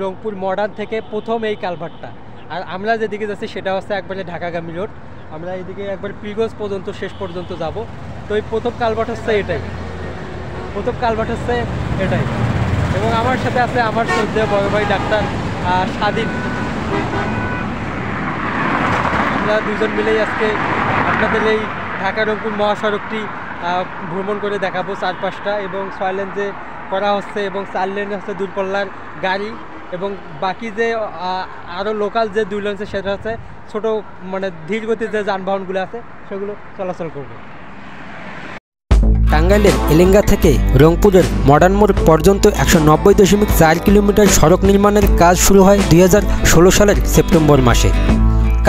Rangpur modern থেকে প্রথম এই কালভার্টটা। আর আমরা যেদিকে যাচ্ছি সেটা হচ্ছে একবারে ঢাকাগামী রোড। আমরা এইদিকে একবার পীরগঞ্জ পর্যন্ত শেষ পর্যন্ত যাব। তো এই প্রথম কালভার্ট হচ্ছে এটাই, প্রথম কালভার্ট হচ্ছে এটাই। এবং আমার সাথে আছে আমার শ্রদ্ধেয় বড় ভাই ডাক্তার স্বাধীন। আমরা দুজন মিলেই আজকে আপনাদের এই ঢাকা রংপুর মহাসড়কটি ভ্রমণ করে দেখাবো চারপাশটা, এবং 6 লেন যে করা হচ্ছে এবং 4 লেন হচ্ছে দূরপাল্লার গাড়ি, এবং বাকি যে আরও লোকাল যে 2 লেন সেটা হচ্ছে ছোটো মানে ধীর গতির যে যানবাহনগুলো আছে সেগুলো চলাচল করবে। টাঙ্গাইলের এলেঙ্গা থেকে রংপুরের মডার্ন মোড় পর্যন্ত 190.4 কিলোমিটার সড়ক নির্মাণের কাজ শুরু হয় 2016 সালের সেপ্টেম্বর মাসে।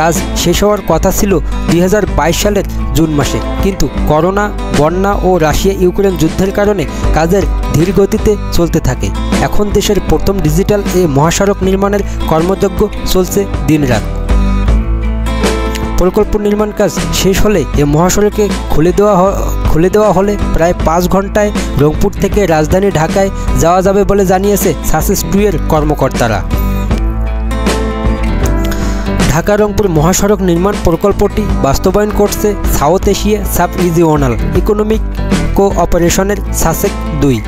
কাজ শেষ হওয়ার কথা ছিল 2022 সালের জুন মাসে, কিন্তু করোনা, বন্যা ও রাশিয়া ইউক্রেন যুদ্ধের কারণে কাজের ধীর গতিতে চলতে থাকে। এখন দেশের প্রথম ডিজিটাল এই মহাসড়ক নির্মাণের কর্মযজ্ঞ চলছে দিনরাত। প্রকল্প নির্মাণ কাজ শেষ হলে এ মহাসড়কে খুলে দেওয়া হলে প্রায় 5 ঘন্টায় রংপুর থেকে রাজধানী ঢাকায় যাওয়া যাবে বলে জানিয়েছে সাসেস 2 এর কর্মকর্তারা। ঢাকা রংপুর মহাসড়ক নির্মাণ প্রকল্পটি বাস্তবায়ন করছে South Asia sub regional economic কোঅপারেশনের সাসেক 2।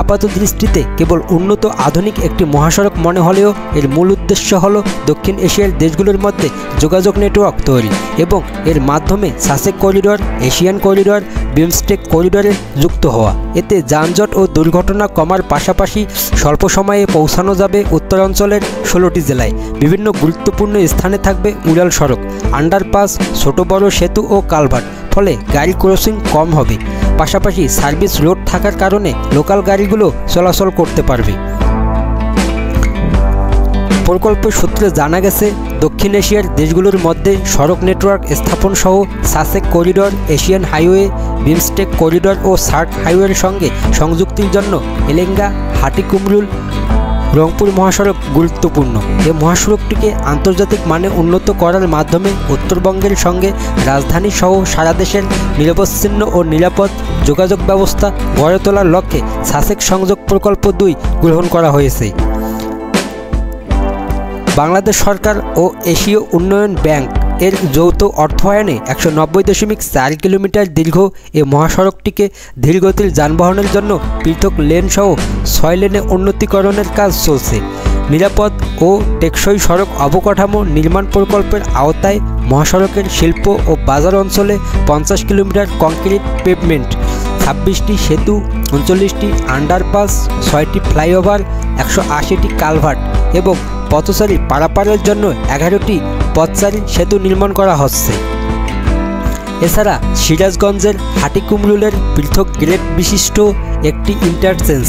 আপাত দৃষ্টিতে কেবল উন্নত আধুনিক একটি মহাসড়ক মনে হলেও এর মূল উদ্দেশ্য হল দক্ষিণ এশিয়ার দেশগুলোর মধ্যে যোগাযোগ নেটওয়ার্ক তৈরি এবং এর মাধ্যমে সাসেক করিডর, এশিয়ান করিডর, বিমস্টেক করিডরে যুক্ত হওয়া। এতে যানজট ও দুর্ঘটনা কমার পাশাপাশি স্বল্প সময়ে পৌঁছানো যাবে উত্তরাঞ্চলের 16টি জেলায়। বিভিন্ন গুরুত্বপূর্ণ স্থানে থাকবে উড়াল সড়ক, আন্ডারপাস, ছোট বড় সেতু ও কালভার্ট, ফলে গাড়ি ক্রসিং কম হবে। পাশাপাশি সার্ভিস রোড থাকার কারণে লোকাল গাড়িগুলো চলাচল করতে পারবে। প্রকল্পের সূত্রে জানা গেছে, দক্ষিণ এশিয়ার দেশগুলোর মধ্যে সড়ক নেটওয়ার্ক স্থাপন সহ SASEC corridor, Asian highway, BIMSTEC corridor ও সার্ক হাইওয়ের সঙ্গে সংযুক্তির জন্য এলেঙ্গা, হাটিকুমরুল, রংপুর মহাসড়ক গুরুত্বপূর্ণ। এই মহাসড়কটিকে আন্তর্জাতিক মানে উন্নত করার মাধ্যমে উত্তরবঙ্গের সঙ্গে রাজধানী সহ সারা দেশের নিরবচ্ছিন্ন ও নিরাপদ যোগাযোগ ব্যবস্থা গড়ে তোলার লক্ষ্যে সাসেক সংযোগ প্রকল্প 2 গ্রহণ করা হয়েছে। বাংলাদেশ সরকার ও এশীয় উন্নয়ন ব্যাংক এর যৌথ অর্থায়নে 190.4 কিলোমিটার দীর্ঘ এই মহাসড়কটিকে ধীরগতির যানবাহনের জন্য পৃথক লেন সহ 6 লেনে উন্নতিকরণের কাজ চলছে। নিরাপদ ও টেকসই সড়ক অবকাঠামো নির্মাণ প্রকল্পের আওতায় মহাসড়কের শিল্প ও বাজার অঞ্চলে 50 কিলোমিটার কংক্রিট পেভমেন্ট, 26টি সেতু, 39টি আন্ডারপাস, 6টি ফ্লাইওভার, 180টি কালভার্ট এবং পথচারী পারাপারের জন্য 11টি পথচারী সেতু নির্মাণ করা হচ্ছে। এছাড়া সিরাজগঞ্জের হাটিকুমরুলের পৃথক গ্রেড বিশিষ্ট একটি ইন্টারচেঞ্জ,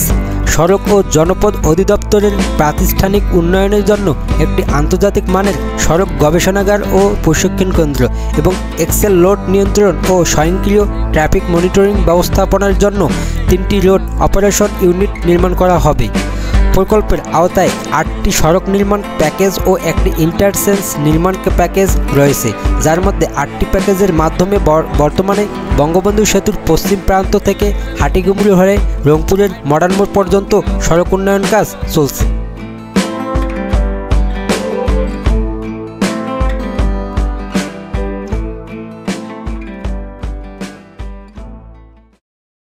সড়ক ও জনপদ অধিদপ্তরের প্রাতিষ্ঠানিক উন্নয়নের জন্য একটি আন্তর্জাতিক মানের সড়ক গবেষণাগার ও প্রশিক্ষণ কেন্দ্র এবং এক্সেল লোড নিয়ন্ত্রণ ও স্বয়ংক্রিয় ট্রাফিক মনিটরিং ব্যবস্থাপনার জন্য 3টি রোড অপারেশন ইউনিট নির্মাণ করা হবে। প্রকল্পের আওতায় 8টি সড়ক নির্মাণ প্যাকেজ ও একটি ইন্টারচেঞ্জ নির্মাণ প্যাকেজ রয়েছে, যার মধ্যে 8টি প্যাকেজের মাধ্যমে বর্তমানে বঙ্গবন্ধু সেতুর পশ্চিম প্রান্ত থেকে হাটিকুমরুল হয়ে রংপুরের মডার্ন মোড় পর্যন্ত সড়ক উন্নয়ন কাজ চলছে।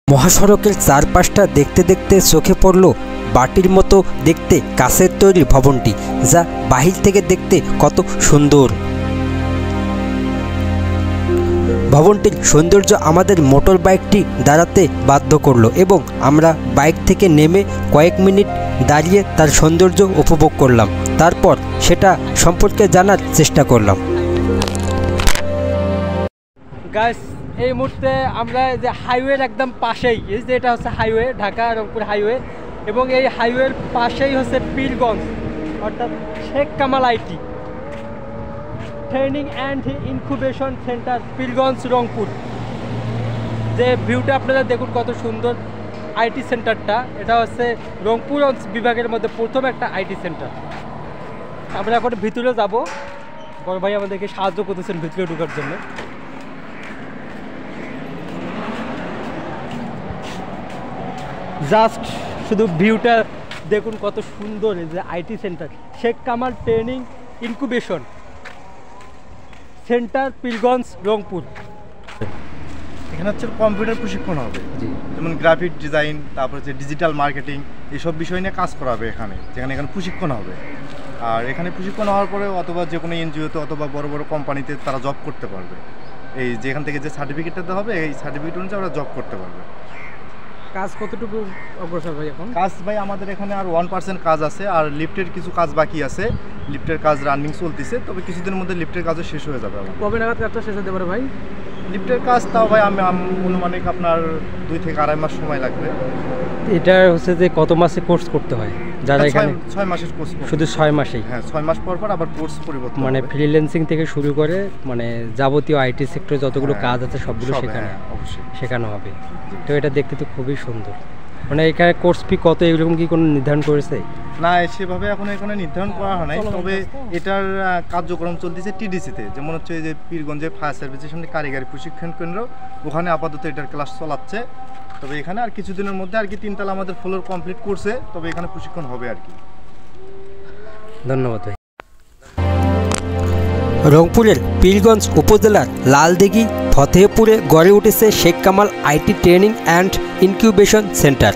মহাসড়কের চারপাশটা দেখতে দেখতে চোখে পড়ল বাটির মতো দেখতে কাঁচের তৈরি ভবনটি, যা বাহির থেকে দেখতে কত সুন্দর। ভবনটির সৌন্দর্য আমাদের মোটর বাইকটি দাঁড়াতে বাধ্য করলো এবং আমরা বাইক থেকে নেমে কয়েক মিনিট দাঁড়িয়ে তার সৌন্দর্য উপভোগ করলাম। তারপর সেটা সম্পর্কে জানার চেষ্টা করলাম। গাইস, এই মুহূর্তে আমরা যে হাইওয়ের একদম পাশেই, এই যে এটা হচ্ছে হাইওয়ে, ঢাকা রংপুর হাইওয়ে, এবং এই হাইওয়ের পাশেই হচ্ছে পীরগঞ্জ, অর্থাৎ Sheikh Kamal IT training and incubation centre, Pirganj Rangpur. যে ভিউটা আপনারা দেখুন কত সুন্দর। আইটি সেন্টারটা এটা হচ্ছে রংপুর বিভাগের মধ্যে প্রথম একটা আইটি সেন্টার। আমরা এখন ভিতরে যাব, বড় ভাই আমাদেরকে সাহায্য করতেছেন ভিতরে ঢোকার জন্য। জাস্ট শুধু ভিউটা দেখুন কত সুন্দর। এই যে IT centre, Sheikh Kamal training incubation centre, Pirganj Rangpur. এখানে হচ্ছে কম্পিউটার প্রশিক্ষণ হবে, যেমন গ্রাফিক ডিজাইন, তারপর হচ্ছে ডিজিটাল মার্কেটিং, এইসব বিষয় নিয়ে কাজ করা হবে এখানে, এখানে প্রশিক্ষণ হবে। আর এখানে প্রশিক্ষণ হওয়ার পরে অথবা যে কোনো এনজিওতে অথবা বড় বড় কোম্পানিতে তারা জব করতে পারবে। এই যেখান থেকে যে সার্টিফিকেটটা দেওয়া হবে, এই সার্টিফিকেট অনুযায়ী ওরা জব করতে পারবে। কাজ কতটুকু অগ্রসর ভাই এখন? কাজ ভাই আমাদের এখানে আর 1% কাজ আছে, আর লিফটের কিছু কাজ বাকি আছে। লিফটের কাজ রানিং চলতেছে, তবে কিছুদিনের মধ্যে লিফটের কাজও শেষ হয়ে যাবে। কবে নাগাদ কাজটা শেষ হতে পারে ভাই? লিফটের কাজ তাও ভাই আমি অনুমানিক আপনার 2 থেকে আড়াই মাস সময় লাগবে। এটা হচ্ছে যে কত মাসে কোর্স করতে হয় যারা এখানে? 6 মাসের কোর্স। শুধু 6 মাসেই? হ্যাঁ, 6 মাস পর পর আবার কোর্স পরিবর্তন, মানে ফ্রিল্যান্সিং থেকে শুরু করে মানে যাবতীয় আইটি সেক্টরে যতগুলো কাজ আছে সবগুলো শেখানো হবে। তো এটা দেখতে তো খুবই সুন্দর। মানে এখানে কোর্স ফি কত, এরকম কি কোনো নির্ধারণ করেছে? না, সেভাবে এখন এখানে নির্ধারণ করা হয় নাই, তবে এটার কার্যক্রম চলতেছে টিডিসিতে। যেমন হচ্ছে যে পীরগঞ্জের ফায়ার সার্ভিসের সামনে কারিগরি প্রশিক্ষণ কেন্দ্র, ওখানে আপাতত এটার ক্লাস চলাচ্ছে। তবে এখানে আর কিছুদিনের মধ্যে আর কি 3 তলা আমাদের ফ্লোর কমপ্লিট করছে, তবে এখানে প্রশিক্ষণ হবে আর কি। ধন্যবাদ ভাই। রংপুরের পীরগঞ্জ উপজেলার লালদিঘি ফতেহপুরে গড়ে উঠেছে Sheikh Kamal IT training and incubation centre.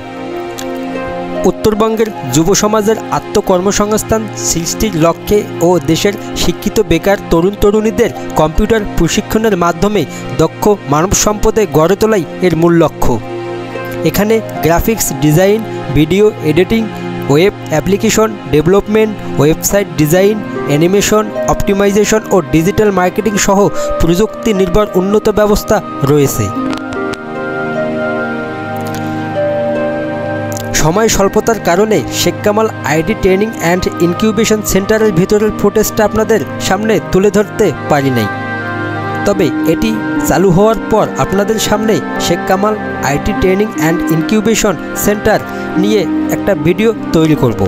উত্তরবঙ্গের যুব সমাজের আত্মকর্মসংস্থান সৃষ্টির লক্ষ্যে ও দেশের শিক্ষিত বেকার তরুণ তরুণীদের কম্পিউটার প্রশিক্ষণের মাধ্যমে দক্ষ মানব সম্পদে গড়ে তোলাই এর মূল লক্ষ্য। এখানে graphics design, video editing, web application development, website design, animation, optimisation ও ডিজিটাল মার্কেটিং সহ প্রযুক্তি নির্ভর উন্নত ব্যবস্থা রয়েছে। সময় স্বল্পতার কারণে Sheikh Kamal IT training and incubation সেন্টারের ভিতরের ফুটেজটা আপনাদের সামনে তুলে ধরতে পারি নাই, তবে এটি চালু হওয়ার পর আপনাদের সামনে Sheikh Kamal IT training and incubation centre নিয়ে একটা ভিডিও তৈরি করব।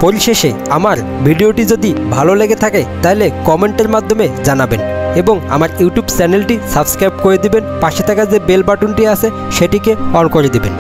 পরিশেষে আমার ভিডিওটি যদি ভালো লেগে থাকে তাহলে কমেন্টের মাধ্যমে জানাবেন এবং আমার ইউটিউব চ্যানেলটি সাবস্ক্রাইব করে দিবেন। পাশে থাকা যে বেল বাটনটি আছে সেটিকে অন করে দিবেন।